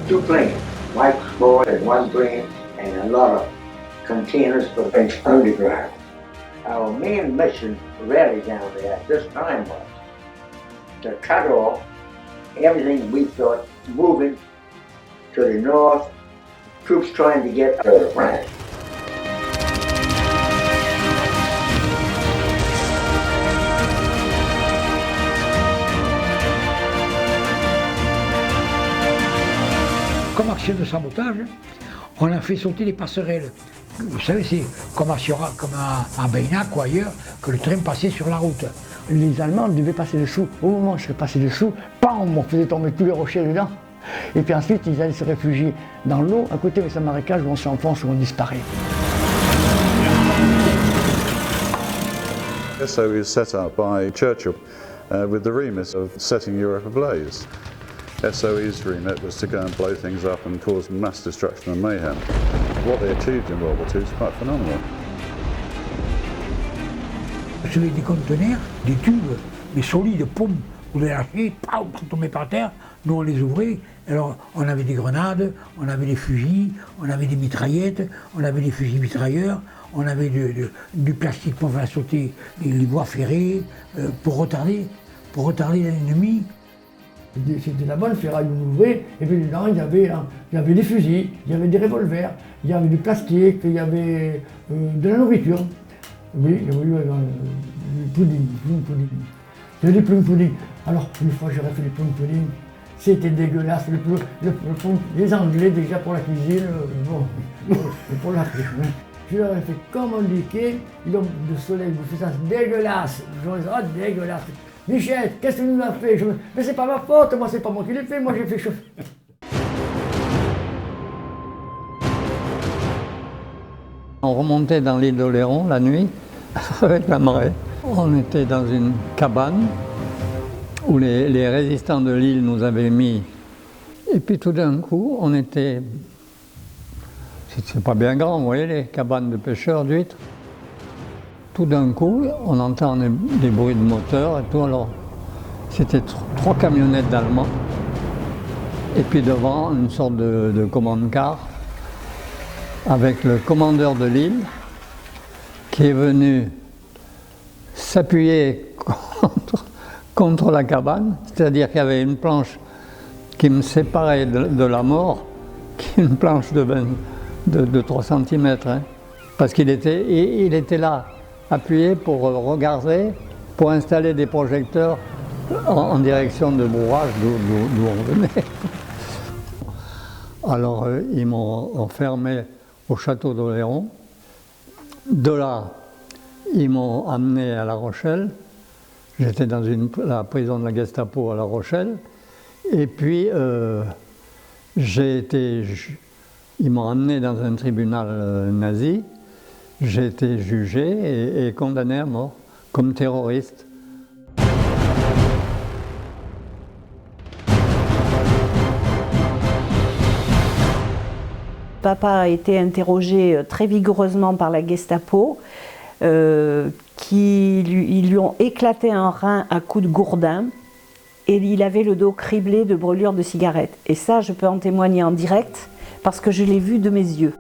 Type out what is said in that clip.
two planes, Mike's boy and one plane, and a lot of containers for French underground. Our main mission really down there at this time was to cut off everything we thought moving to the north, troops trying to get out of France. Comme action de sabotage, on a fait sauter les passerelles. Vous savez, c'est comme à Baynac ou ailleurs, que le train passait sur la route. Les Allemands devaient passer dessous. Au moment où je serais passé dessous, bam, on faisait tomber tous les rochers dedans. Et puis ensuite, ils allaient se réfugier dans l'eau, à côté de ce marécage où on s'enfonce, où on disparaît. SOE is set up by Churchill with the remit of setting Europe ablaze. SOE's remit was to go and blow things up and cause mass destruction and mayhem. What they achieved in World War II is quite phenomenal. Vous avez des conteneurs, des tubes, des solides, pommes, vous les lâchez, pow, tomber par terre, nous on les ouvrait, alors on avait des grenades, on avait des fusils, on avait des mitraillettes, on avait des fusils mitrailleurs, on avait du plastique pour faire sauter les voies ferrées, pour retarder l'ennemi. C'était la bonne ferraille, on ouvrait, et puis dedans il y avait des fusils, il y avait des revolvers, il y avait du plastique, il y avait de la nourriture. Oui, il y avait du pudding. Il y avait du plum pudding. Alors, une fois j'aurais fait du plum pudding, c'était dégueulasse. Les Anglais, déjà pour la cuisine, pour la cuisine. Je leur ai fait comme on dit, ils ont de soleil, vous faites ça dégueulasse. Je leur ai dit, oh dégueulasse. Michel, qu'est-ce que tu nous as fait? Mais c'est pas ma faute, moi c'est pas moi qui l'ai fait, moi j'ai fait chauffer. On remontait dans l'île d'Oléron la nuit avec la marée. On était dans une cabane où les résistants de l'île nous avaient mis. Et puis tout d'un coup, on était... C'est pas bien grand, vous voyez, les cabanes de pêcheurs d'huîtres. Tout d'un coup, on entend des bruits de moteur et tout. Alors, c'était 3 camionnettes d'Allemands. Et puis devant, une sorte de commande-car avec le commandeur de l'île qui est venu s'appuyer contre la cabane. C'est-à-dire qu'il y avait une planche qui me séparait de la mort, qui est une planche de 3 cm. Hein, parce qu'il était là, appuyé pour regarder, pour installer des projecteurs en direction de Bourrage, d'où on venait. Alors ils m'ont enfermé au château d'Oléron. De là, ils m'ont amené à La Rochelle. J'étais dans la prison de la Gestapo à La Rochelle. Et puis, ils m'ont amené dans un tribunal nazi. J'ai été jugé et condamné à mort comme terroriste. Papa a été interrogé très vigoureusement par la Gestapo, ils lui ont éclaté un rein à coups de gourdin et il avait le dos criblé de brûlures de cigarettes. Et ça, je peux en témoigner en direct parce que je l'ai vu de mes yeux.